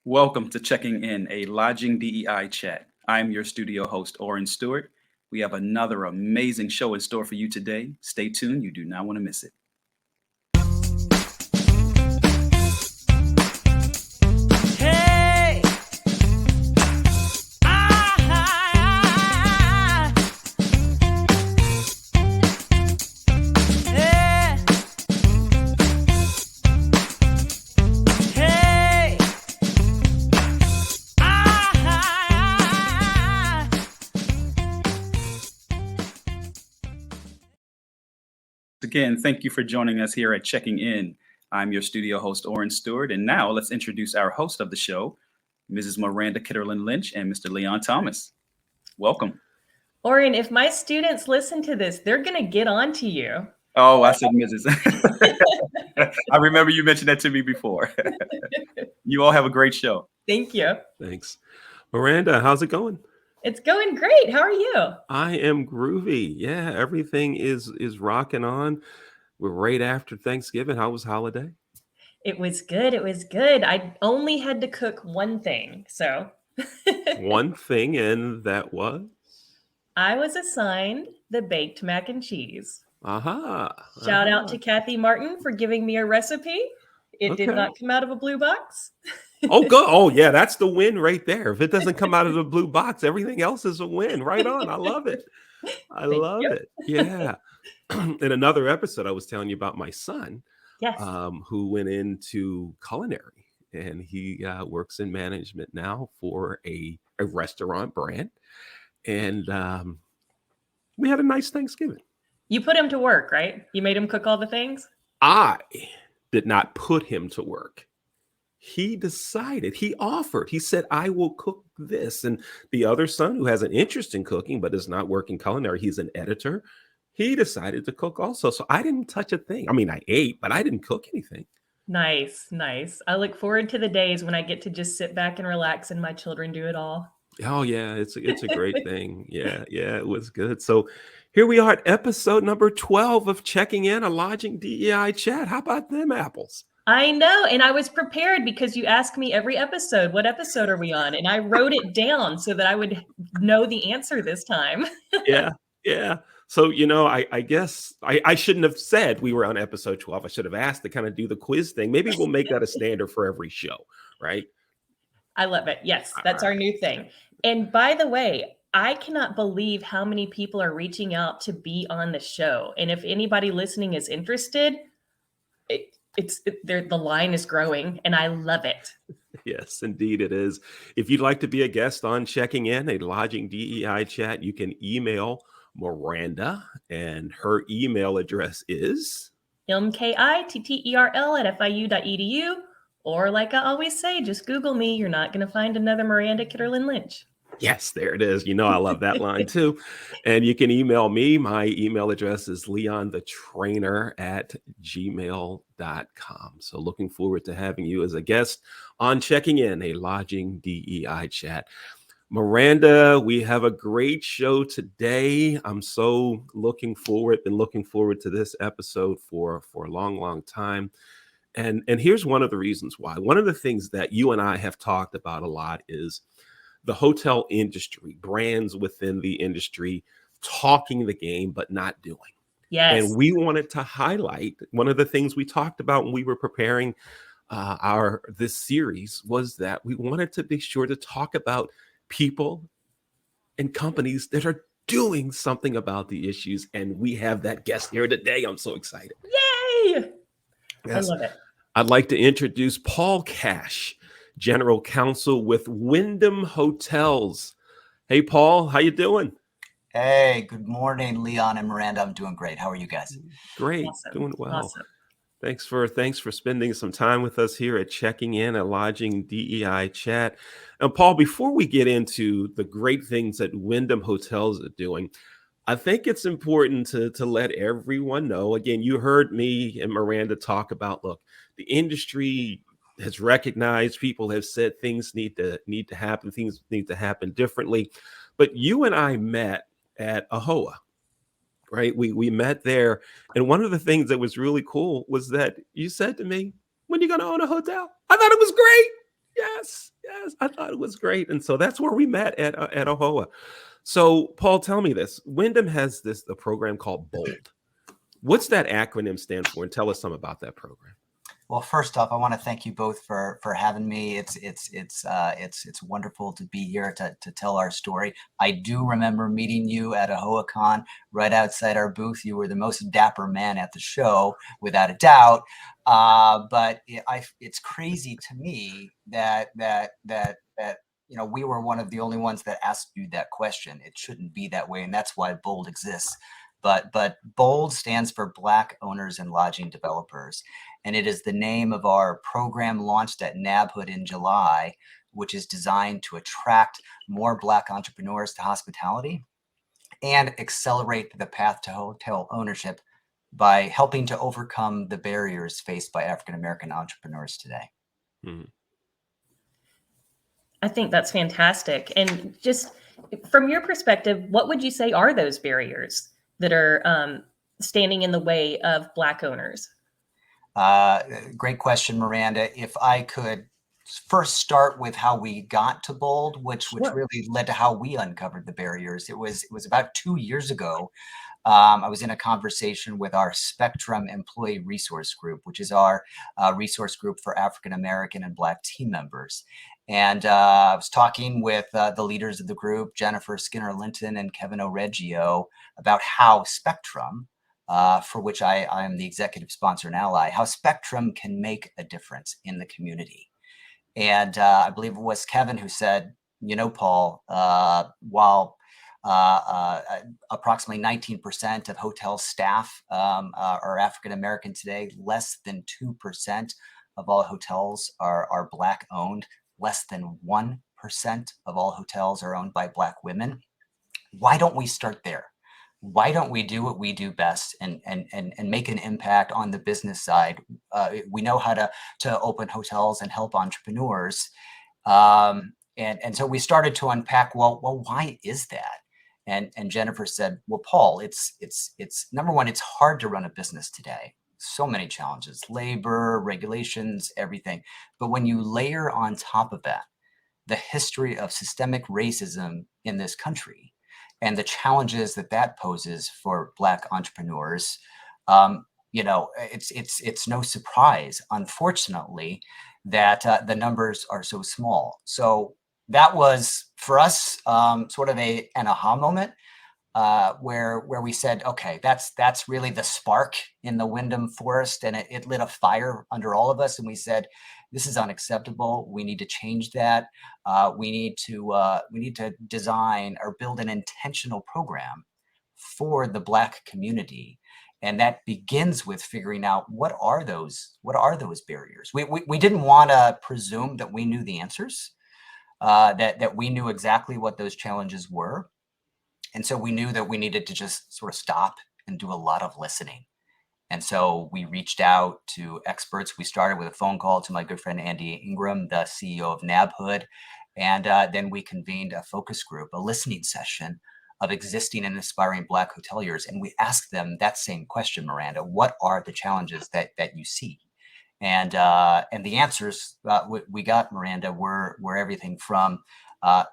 Welcome to Checking In, a lodging DEI chat. I'm your studio host, Oren Stewart. We have another amazing show in store for you today. Stay tuned, you do not want to miss it. Hey! Yeah! Hey! Again, thank you for joining us here at Checking In. I'm your studio host, Oren Stewart. And now let's introduce our host of the show, Mrs. Miranda Kitterlin Lynch and Mr. Leon Thomas. Welcome. Oren, if my students listen to this, they're going to get on to you. Oh, I said Mrs. I remember you mentioned that to me before. You all have a great show. Thank you. Thanks. Miranda, how's it going? It's going great. How are you? I am groovy. Yeah, everything is rocking on. We're right after Thanksgiving. How was holiday? It was good. It was good. I only had to cook one thing. So One thing, and that was? I was assigned the baked mac and cheese. Aha. Shout out to Kathy Martin for giving me a recipe. It did Okay. not come out of a blue box. Oh, good. Oh, yeah, that's the win right there. If it doesn't come out of the blue box, everything else is a win. Right on. I love it. I Thank love you. it. Yeah. In another episode, I was telling you about my son, Yes. who went into culinary, and he works in management now for a restaurant brand. And we had a nice Thanksgiving. You put him to work, right? You made him cook all the things? I did not put him to work. He decided, he offered, he said, I will cook this. And the other son, who has an interest in cooking, but is not working culinary, he's an editor. He decided to cook also. So I didn't touch a thing. I mean, I ate, but I didn't cook anything. Nice, nice. I look forward to the days when I get to just sit back and relax and my children do it all. Oh, yeah, it's a great thing. Yeah, it was good. So here we are at episode number 12 of Checking In, a Lodging DEI chat. How about them apples? I know. And I was prepared because you ask me every episode, what episode are we on? And I wrote it down so that I would know the answer this time. Yeah. So, I guess I shouldn't have said we were on episode 12. I should have asked to kind of do the quiz thing. Maybe we'll make that a standard for every show, right? I love it. Yes, that's All our new thing. And by the way, I cannot believe how many people are reaching out to be on the show. And if anybody listening is interested, the line is growing and I love it. Yes, indeed it is. If you'd like to be a guest on Checking In, a Lodging DEI chat, you can email Miranda, and her email address is mkitterl@fiu.edu. Or like I always say, just Google me. You're not going to find another Miranda Kitterlin Lynch. Yes, there it is. I love that line too. And you can email me. My email address is leonthetrainer@gmail.com. So looking forward to having you as a guest on Checking In, a Lodging DEI chat. Miranda, we have a great show today. I'm so been looking forward to this episode for a long time. And here's one of the reasons why. One of the things that you and I have talked about a lot is the hotel industry, brands within the industry, talking the game, but not doing. Yes. And we wanted to highlight one of the things we talked about when we were preparing this series was that we wanted to be sure to talk about people and companies that are doing something about the issues. And we have that guest here today. I'm so excited. Yay! Yes. I love it. I'd like to introduce Paul Cash, General Counsel with Wyndham Hotels. Hey, Paul, how you doing? Hey, good morning, Leon and Miranda. I'm doing great. How are you guys? Great, Awesome. doing well. Awesome. Thanks for spending some time with us here at Checking In, a Lodging DEI chat. And Paul, before we get into the great things that Wyndham Hotels are doing, I think it's important to let everyone know. Again, you heard me and Miranda talk about, look, the industry has recognized, people have said things need to happen, things need to happen differently. But you and I met at AHOA, right? We met there. And one of the things that was really cool was that you said to me, when are you going to own a hotel? I thought it was great. Yes, yes, I thought it was great, and so that's where we met at AHOA. So, Paul, tell me this: Wyndham has a program called BOLD. What's that acronym stand for? And tell us some about that program. Well, first off, I want to thank you both for having me. It's wonderful to be here to tell our story. I do remember meeting you at a HoaCon right outside our booth. You were the most dapper man at the show, without a doubt. But it's crazy to me that we were one of the only ones that asked you that question. It shouldn't be that way, and that's why BOLD exists. But BOLD stands for Black Owners and Lodging Developers. And it is the name of our program launched at NABHOOD in July, which is designed to attract more Black entrepreneurs to hospitality and accelerate the path to hotel ownership by helping to overcome the barriers faced by African-American entrepreneurs today. Mhm. I think that's fantastic. And just from your perspective, what would you say are those barriers that are standing in the way of Black owners? Great question, Miranda. If I could first start with how we got to BOLD, which really led to how we uncovered the barriers. It was about 2 years ago. I was in a conversation with our Spectrum Employee Resource Group, which is our resource group for African American and Black team members. And I was talking with the leaders of the group, Jennifer Skinner-Linton and Kevin O'Reggio, about how Spectrum, for which I am the executive sponsor and ally, how Spectrum can make a difference in the community. And I believe it was Kevin who said, Paul, while approximately 19% of hotel staff are African-American today, less than 2% of all hotels are Black owned, less than 1% of all hotels are owned by Black women. Why don't we start there? Why don't we do what we do best and make an impact on the business side? We know how to open hotels and help entrepreneurs. And so we started to unpack, well, why is that? And Jennifer said, well, Paul, it's number one, it's hard to run a business today. So many challenges, labor, regulations, everything. But when you layer on top of that, the history of systemic racism in this country, and the challenges that poses for Black entrepreneurs, it's no surprise, unfortunately, that the numbers are so small. So that was for us sort of an aha moment where we said, okay, that's really the spark in the Wyndham forest, and it lit a fire under all of us, and we said, this is unacceptable. We need to change that. We need to design or build an intentional program for the Black community, and that begins with figuring out what are those barriers. We didn't want to presume that we knew the answers, that we knew exactly what those challenges were, and so we knew that we needed to just sort of stop and do a lot of listening. And so we reached out to experts. We started with a phone call to my good friend, Andy Ingram, the CEO of NABHOOD. And then we convened a focus group, a listening session of existing and aspiring Black hoteliers. And we asked them that same question, Miranda, what are the challenges that you see? And the answers we got, Miranda, were everything from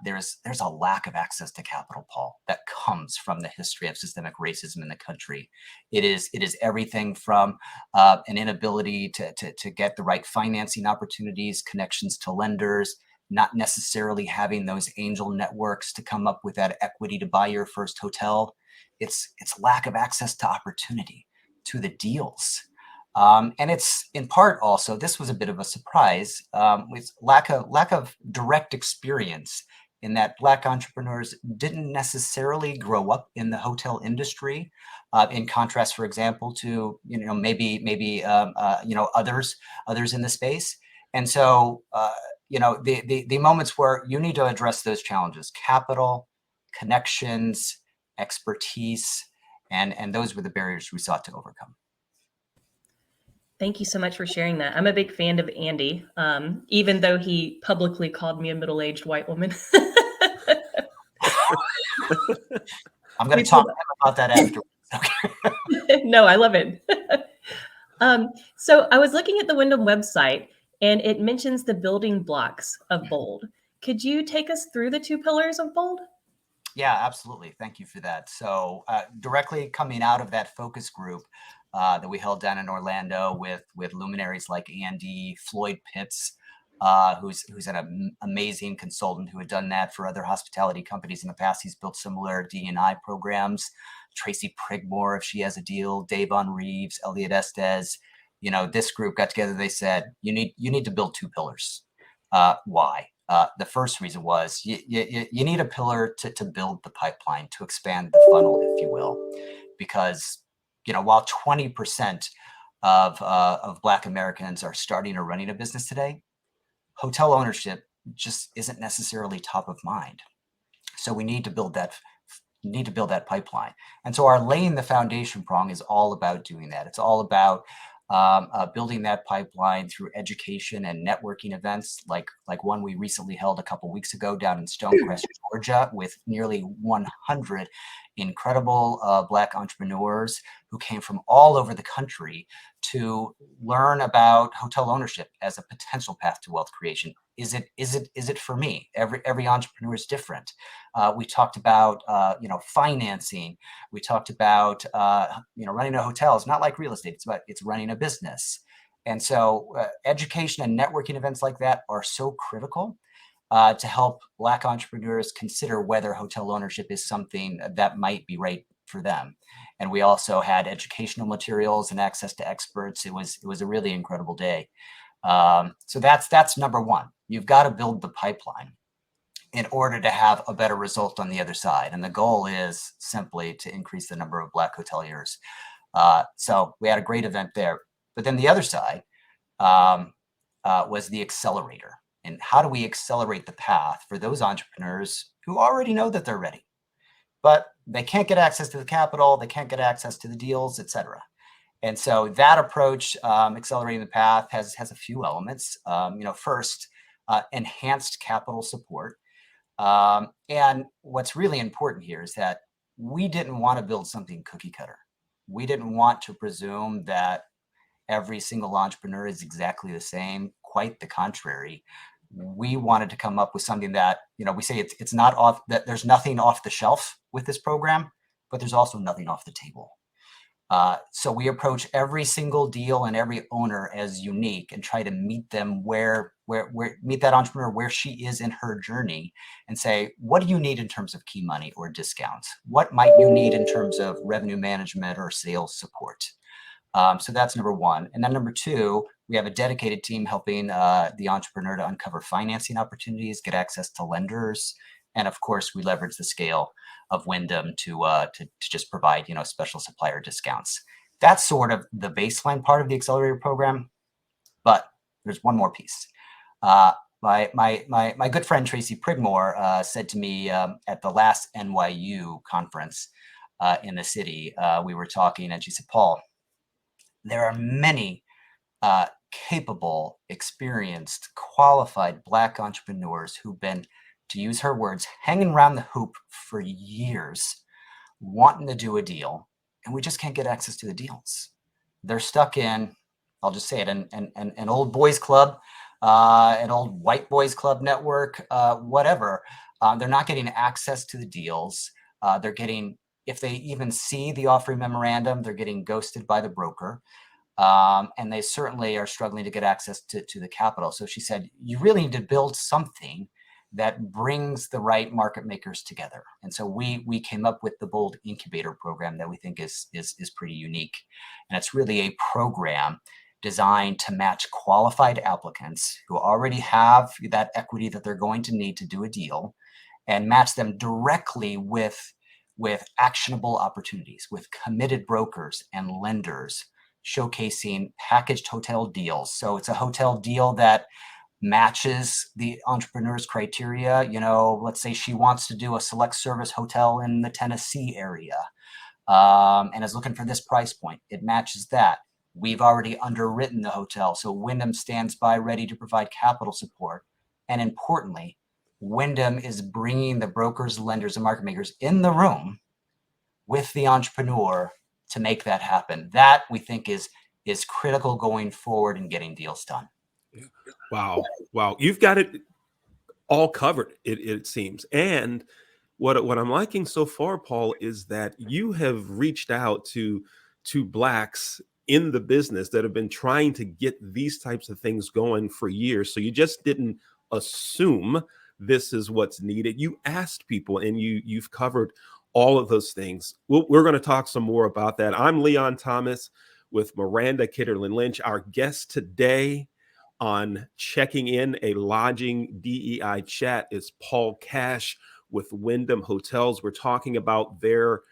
there's a lack of access to capital, Paul, that comes from the history of systemic racism in the country. It is everything from an inability to get the right financing opportunities, connections to lenders, not necessarily having those angel networks to come up with that equity to buy your first hotel. It's lack of access to opportunity, to the deals. And it's in part also, this was a bit of a surprise, with lack of direct experience in that Black entrepreneurs didn't necessarily grow up in the hotel industry, in contrast, for example, to maybe others in the space. And so the moments where you need to address those challenges: capital, connections, expertise, and those were the barriers we sought to overcome. Thank you so much for sharing that. I'm a big fan of Andy, even though he publicly called me a middle-aged white woman. I'm going to talk to him about that afterwards. No, I love it. So I was looking at the Wyndham website, and it mentions the building blocks of BOLD. Could you take us through the 2 pillars of BOLD? Yeah, absolutely. Thank you for that. So directly coming out of that focus group that we held down in Orlando with luminaries like Andy, Floyd Pitts, who's an amazing consultant who had done that for other hospitality companies in the past. He's built similar D&I programs. Tracy Prigmore, if she has a deal, Davon Reeves, Elliot Estes. This group got together. They said, you need to build 2 pillars. Why? The first reason was you need a pillar to build the pipeline, to expand the funnel, if you will, because while 20% of Black Americans are starting or running a business today, hotel ownership just isn't necessarily top of mind. So we need to build that. Pipeline. And so our laying the foundation prong is all about doing that. It's all about building that pipeline through education and networking events like one we recently held a couple weeks ago down in Stonecrest, Georgia, with nearly 100 incredible Black entrepreneurs who came from all over the country to learn about hotel ownership as a potential path to wealth creation. Is it for me? Every entrepreneur is different. We talked about financing. We talked about running a hotel is not like real estate. It's running a business. And so education and networking events like that are so critical to help Black entrepreneurs consider whether hotel ownership is something that might be right for them. And we also had educational materials and access to experts. It was a really incredible day. So that's number one. You've got to build the pipeline in order to have a better result on the other side. And the goal is simply to increase the number of Black hoteliers. So we had a great event there. But then the other side was the accelerator. And how do we accelerate the path for those entrepreneurs who already know that they're ready, but they can't get access to the capital, they can't get access to the deals, et cetera. And so that approach, accelerating the path, has a few elements. First, enhanced capital support. And what's really important here is that we didn't want to build something cookie cutter. We didn't want to presume that every single entrepreneur is exactly the same. Quite the contrary. We wanted to come up with something that, we say it's not off, that there's nothing off the shelf with this program, but there's also nothing off the table. So we approach every single deal and every owner as unique and try to meet them meet that entrepreneur where she is in her journey and say, what do you need in terms of key money or discounts? What might you need in terms of revenue management or sales support? So that's number one. And then number two, we have a dedicated team helping the entrepreneur to uncover financing opportunities, get access to lenders. And of course, we leverage the scale of Wyndham to just provide, special supplier discounts. That's sort of the baseline part of the accelerator program. But there's one more piece. My good friend Tracy Prigmore said to me at the last NYU conference in the city, we were talking, and she said, Paul, there are many capable, experienced, qualified Black entrepreneurs who've been, to use her words, hanging around the hoop for years, wanting to do a deal, and we just can't get access to the deals. They're stuck in, I'll just say it, an old boys club, an old white boys club network, whatever. They're not getting access to the deals. They're getting, if they even see the offering memorandum, they're getting ghosted by the broker. And they certainly are struggling to get access to the capital. So she said, you really need to build something that brings the right market makers together. And so we came up with the BOLD Incubator program that we think is pretty unique. And it's really a program designed to match qualified applicants who already have that equity that they're going to need to do a deal, and match them directly with actionable opportunities, with committed brokers and lenders, showcasing packaged hotel deals. So it's a hotel deal that matches the entrepreneur's criteria. Let's say she wants to do a select service hotel in the Tennessee area and is looking for this price point. It matches that. We've already underwritten the hotel, so Wyndham stands by ready to provide capital support. And importantly, Wyndham is bringing the brokers, lenders, and market makers in the room with the entrepreneur to make that happen. That we think is critical going forward in getting deals done. Yeah. Wow. Wow. You've got it all covered, it seems. And what I'm liking so far, Paul, is that you have reached out to Blacks in the business that have been trying to get these types of things going for years. So you just didn't assume this is what's needed. You asked people, and you've covered all of those things. We're going to talk some more about that. I'm Leon Thomas with Miranda Kitterlin Lynch. Our guest today on Checking In, a lodging DEI chat, is Paul Cash with Wyndham Hotels. We're talking about their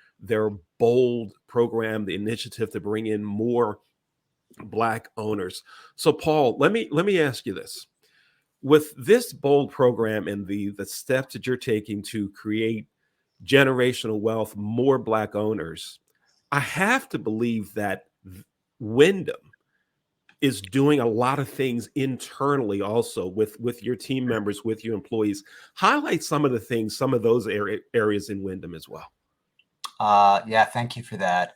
bold program, the initiative to bring in more Black owners. So, Paul, let me ask you this: with this bold program and the steps that you're taking to create generational wealth, more Black owners, I have to believe that Wyndham is doing a lot of things internally also with your team members, with your employees. Highlight some of the things, some of those areas in Wyndham as well. Yeah, thank you for that.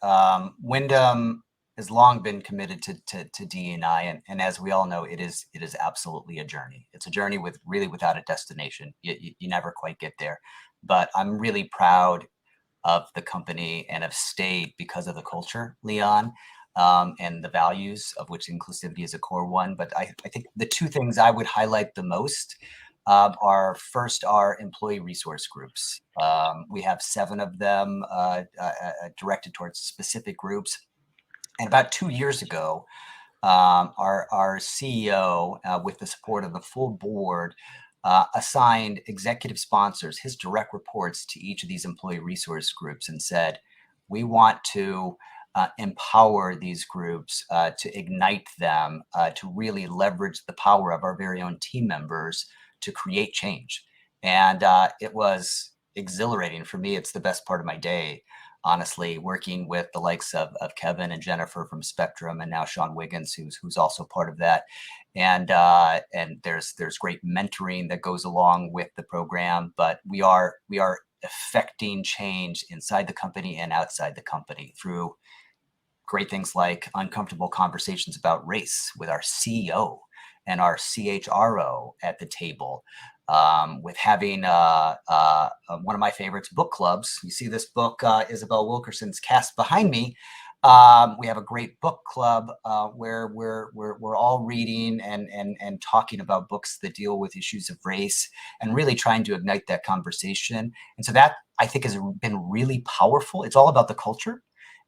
Wyndham has long been committed to DEI, and as we all know, it is absolutely a journey. It's a journey without a destination. You never quite get there, but I'm really proud of the company and have stayed because of the culture, Leon, and the values, of which inclusivity is a core one. But I think the two things I would highlight the most are first our employee resource groups. We have 7 of them directed towards specific groups. And about 2 years ago, our CEO, with the support of the full board, assigned executive sponsors, his direct reports, to each of these employee resource groups and said, we want to empower these groups, to ignite them, to really leverage the power of our very own team members to create change. And it was exhilarating for me. It's the best part of my day, honestly, working with the likes of Kevin and Jennifer from Spectrum, and now Sean Wiggins, who's also part of that. And there's great mentoring that goes along with the program, but we are affecting change inside the company and outside the company through great things like uncomfortable conversations about race with our CEO and our CHRO at the table, with having one of my favorites, book clubs. You see this book, Isabel Wilkerson's Cast behind me. We have a great book club where we're all reading and talking about books that deal with issues of race and really trying to ignite that conversation. And so that, I think, has been really powerful. It's all about the culture.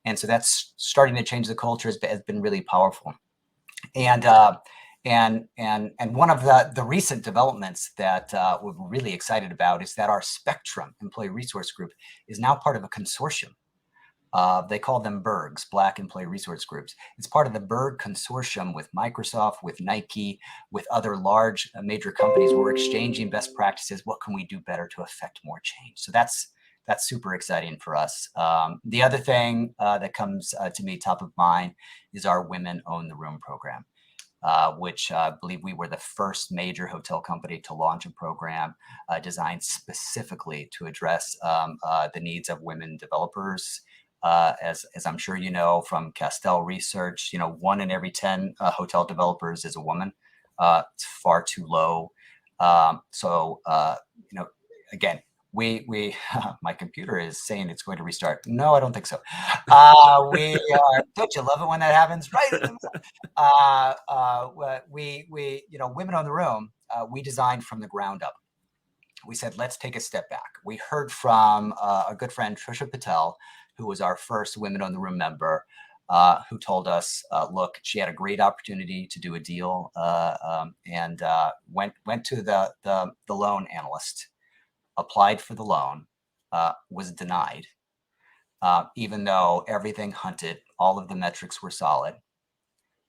And so that's starting to change the culture has been really powerful. And one of the recent developments that we're really excited about is that our Spectrum Employee Resource Group is now part of a consortium. They call them BERGs, Black Employee Resource Groups. It's part of the BERG consortium with Microsoft, with Nike, with other large major companies. We're exchanging best practices. What can we do better to affect more change? So that's super exciting for us. The other thing that comes to me top of mind is our Women Own the Room program, which I believe we were the first major hotel company to launch a program designed specifically to address the needs of women developers. As I'm sure you know from Castell research, 1 in every 10 hotel developers is a woman. It's far too low. Again, we my computer is saying it's going to restart. No, I don't think so. We are. Don't you love it when that happens? Right. Women on the Room, we designed from the ground up. We said, let's take a step back. We heard from a good friend, Trisha Patel, who was our first Women on the Room member, who told us, look, she had a great opportunity to do a deal, and went to the loan analyst, applied for the loan, was denied, even though everything hunted, all of the metrics were solid.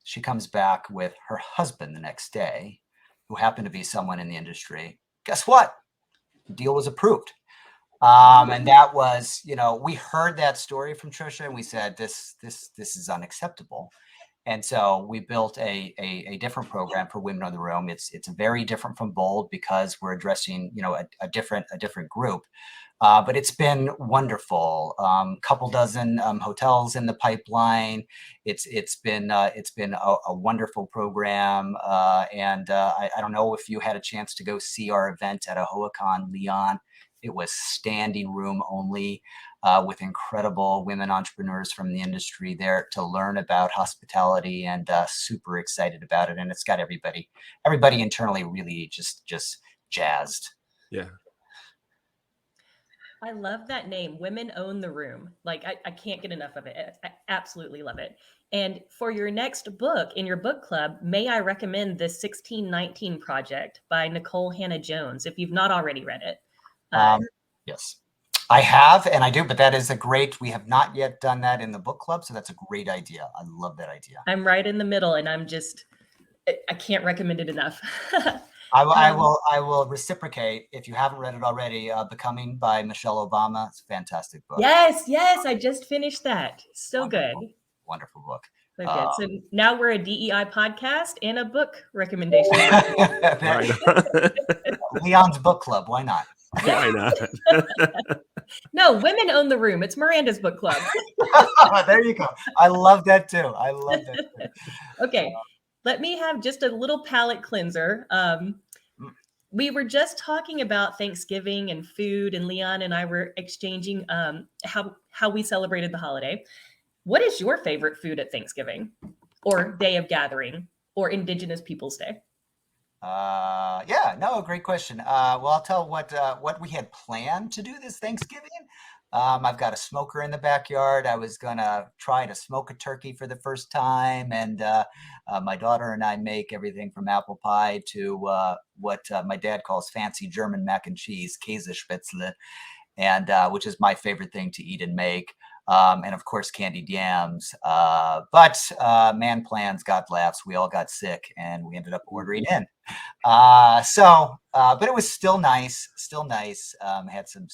She comes back with her husband the next day, who happened to be someone in the industry. Guess what? The deal was approved. And that was, we heard that story from Trisha, and we said, this is unacceptable. And so we built a different program for Women on the Room. It's very different from Bold because we're addressing, a different group. But it's been wonderful. Couple dozen hotels in the pipeline. It's been a wonderful program. And I don't know if you had a chance to go see our event at AHOACon, Leon. It was standing room only, with incredible women entrepreneurs from the industry there to learn about hospitality, and super excited about it. And it's got everybody internally really just jazzed. Yeah. I love that name, Women Own the Room. Like, I can't get enough of it. I absolutely love it. And for your next book in your book club, may I recommend the 1619 Project by Nicole Hannah Jones, if you've not already read it. Yes, I have, and I do, but that is we have not yet done that in the book club. So that's a great idea. I love that idea. I'm right in the middle, and I can't recommend it enough. I will reciprocate. If you haven't read it already, Becoming by Michelle Obama. It's a fantastic book. Yes, I just finished that. So Wonderful. good. Wonderful book. So good. So now we're a DEI podcast and a book recommendation. Right. Leon's book club. Why not? Why not? No, Women Own the Room. It's Miranda's book club. There you go. I love that too. Okay. Let me have just a little palate cleanser. We were just talking about Thanksgiving and food, and Leon and I were exchanging how we celebrated the holiday. What is your favorite food at Thanksgiving or Day of Gathering or Indigenous Peoples Day? Great question. Well, I'll tell what we had planned to do this Thanksgiving. I've got a smoker in the backyard. I was gonna try to smoke a turkey for the first time, and my daughter and I make everything from apple pie to what my dad calls fancy German mac and cheese, Käsespätzle, and which is my favorite thing to eat and make. And of course, candied yams. But man plans, God laughs. We all got sick, and we ended up ordering in. But it was still nice. Still had some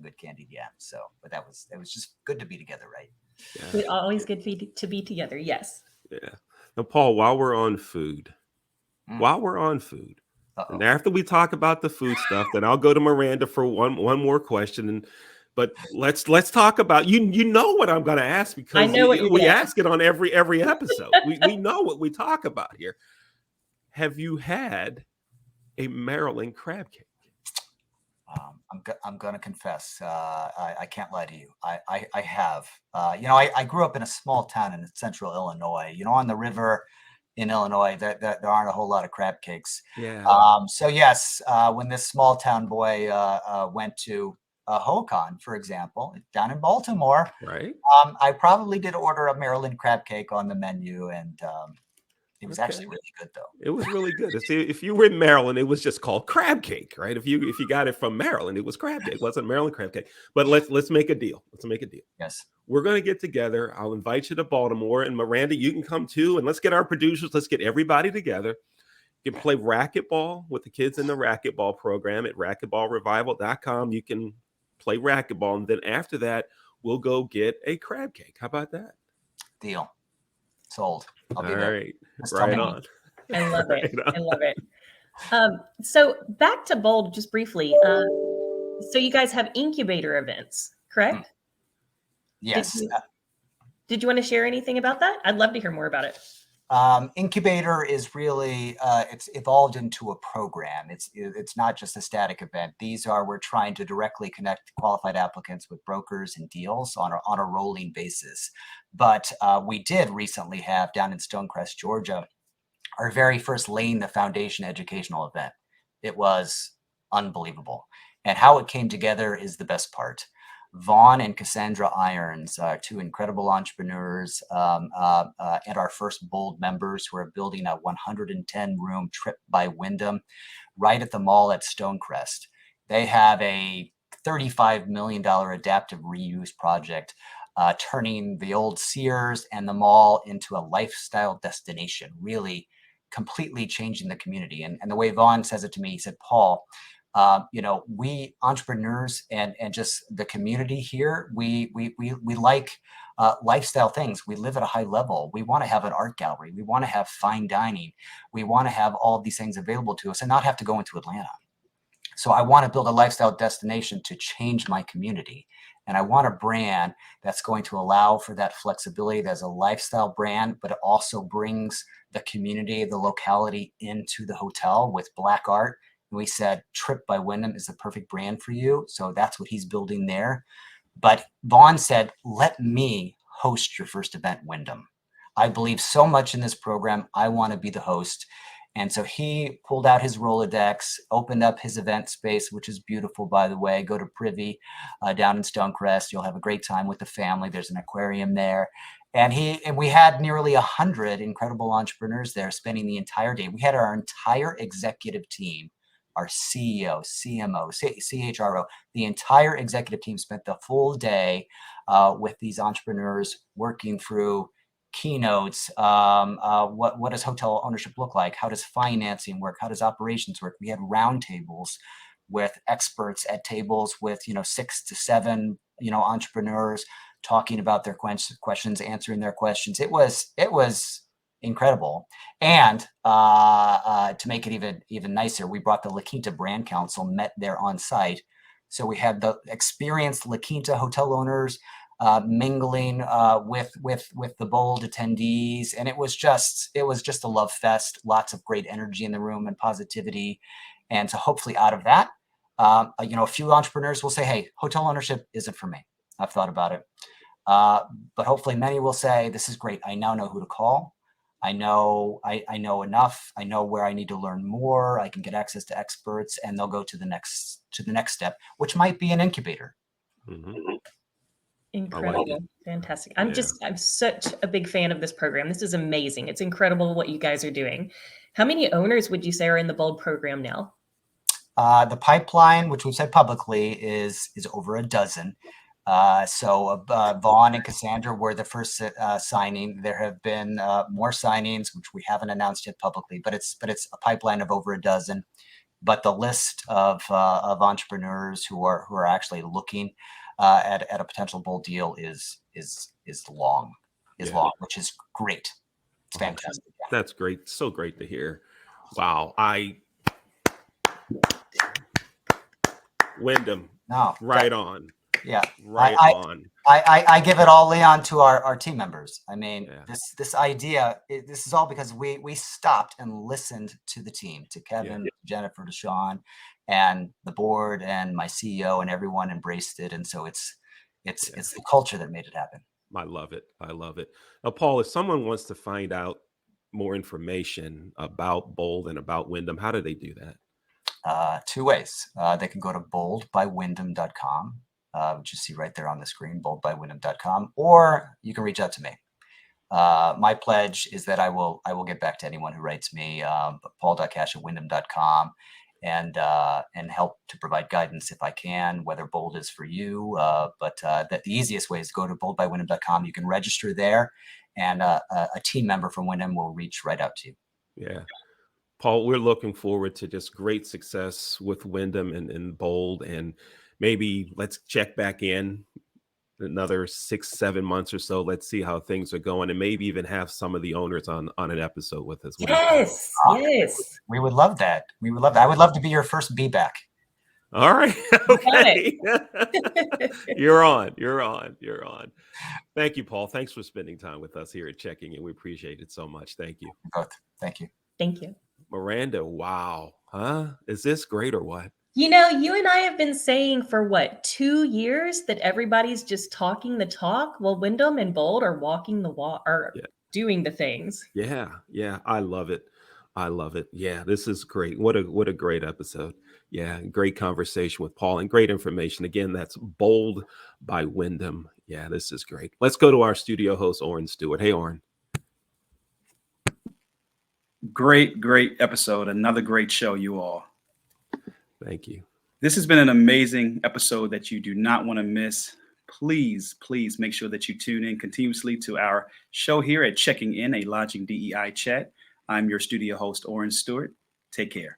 good candied yams. So, but it was just good to be together, right? Yeah. It's always good to be together. Yes. Yeah. Now, Paul, while we're on food, and after we talk about the food stuff, then I'll go to Miranda for one more question. But let's talk about you know what I'm going to ask, because I know we ask it on every episode. we know what we talk about here. Have you had a Maryland crab cake? I'm going to confess. I can't lie to you. I have. I grew up in a small town in central Illinois. On the river in Illinois, there aren't a whole lot of crab cakes. Yeah. So yes, when this small town boy went to HOCON, for example, down in Baltimore, right? I probably did order a Maryland crab cake on the menu, and it was actually really good, though. It was really good. If you were in Maryland, it was just called crab cake, right? If you got it from Maryland, it was crab cake. It wasn't Maryland crab cake. But let's make a deal. Yes. We're going to get together. I'll invite you to Baltimore, and Miranda, you can come too. And let's get our producers. Let's get everybody together. You can play racquetball with the kids in the racquetball program at racquetballrevival.com. You can play racquetball, and then after that, we'll go get a crab cake. How about that? Deal. Sold. I'll be there. All right. Right on. I love it. I love it. So back to Bold just briefly. So you guys have incubator events, correct? Yes. Did you want to share anything about that? I'd love to hear more about it. Incubator is really it's evolved into a program. It's not just a static event. We're trying to directly connect qualified applicants with brokers and deals on a rolling basis. But we did recently have down in Stonecrest, Georgia, our very first Laying the Foundation educational event. It was unbelievable, and how it came together is the best part. Vaughn and Cassandra Irons, two incredible entrepreneurs, and our first Bold members, who are building a 110-room Trip by Wyndham right at the mall at Stonecrest. They have a $35 million adaptive reuse project, turning the old Sears and the mall into a lifestyle destination, really completely changing the community. And the way Vaughn says it to me, he said, Paul, we entrepreneurs and just the community here, we like lifestyle things. We live at a high level. We want to have an art gallery. We want to have fine dining. We want to have all of these things available to us and not have to go into Atlanta. So I want to build a lifestyle destination to change my community. And I want a brand that's going to allow for that flexibility. That's a lifestyle brand, but it also brings the community, the locality into the hotel with Black art. And we said Trip by Wyndham is the perfect brand for you. So that's what he's building there. But Vaughn said, let me host your first event, Wyndham. I believe so much in this program. I want to be the host. And so he pulled out his Rolodex, opened up his event space, which is beautiful, by the way. Go to Privy down in Stonecrest. You'll have a great time with the family. There's an aquarium there. And we had nearly 100 incredible entrepreneurs there spending the entire day. We had our entire executive team, our CEO, CMO, CHRO, the entire executive team spent the full day with these entrepreneurs working through keynotes. What does hotel ownership look like? How does financing work? How does operations work? We had roundtables with experts at tables with 6 to 7 entrepreneurs talking about their questions, answering their questions. It was incredible. And to make it even nicer, we brought the La Quinta Brand Council, met there on site. So we had the experienced La Quinta hotel owners mingling with the Bold attendees, and it was just a love fest. Lots of great energy in the room and positivity, and so hopefully out of that, a few entrepreneurs will say, "Hey, hotel ownership isn't for me. I've thought about it," but hopefully many will say, "This is great. I now know who to call. I know enough. I know where I need to learn more. I can get access to experts," and they'll go to the next step, which might be an incubator. Mm-hmm. Incredible. Fantastic. I'm such a big fan of this program. This is amazing. It's incredible what you guys are doing. How many owners would you say are in the Bold program now? The pipeline, which we've said publicly, is over a dozen. So Vaughn and Cassandra were the first signing. There have been more signings, which we haven't announced yet publicly, but it's a pipeline of over a dozen. But the list of entrepreneurs who are actually looking at a potential Bold deal is long, which is great. It's fantastic. Yeah. That's great. So great to hear. Wow. Wyndham. No. Right on. Yeah. Right on. I give it all, Leon, to our team members. I mean, Yeah. this idea, this is all because we stopped and listened to the team, to Kevin, to Jennifer, to Sean, and the board, and my CEO, and everyone embraced it. And so it's the culture that made it happen. I love it. I love it. Now, Paul, if someone wants to find out more information about Bold and about Wyndham, how do they do that? 2 ways. They can go to boldbywyndham.com, which you see right there on the screen, boldbywyndham.com, or you can reach out to me. My pledge is that I will get back to anyone who writes me, paul.cash@wyndham.com, and help to provide guidance if I can, whether Bold is for you. But that the easiest way is to go to boldbywyndham.com. You can register there, and a team member from Wyndham will reach right out to you. Yeah. Paul, we're looking forward to just great success with Wyndham and Bold, and maybe let's check back in another 6-7 months or so. Let's see how things are going, and maybe even have some of the owners on an episode with us. Yes. Yes. We would love that. We would love that. I would love to be your first be back. All right. Okay. You're on. Thank you, Paul. Thanks for spending time with us here at Checking In. We appreciate it so much. Thank you. Both. Thank you. Thank you. Miranda, wow. Huh? Is this great or what? You and I have been saying for 2 years that everybody's just talking the talk. Well, Wyndham and Bold are walking the walk, or doing the things. Yeah. I love it. Yeah, this is great. What a great episode. Yeah, great conversation with Paul and great information. Again, that's Bold by Wyndham. Yeah, this is great. Let's go to our studio host, Oren Stewart. Hey, Oren. Great episode. Another great show, you all. Thank you. This has been an amazing episode that you do not want to miss. Please make sure that you tune in continuously to our show here at Checking In, a Lodging DEI Chat. I'm your studio host, Oren Stewart. Take care.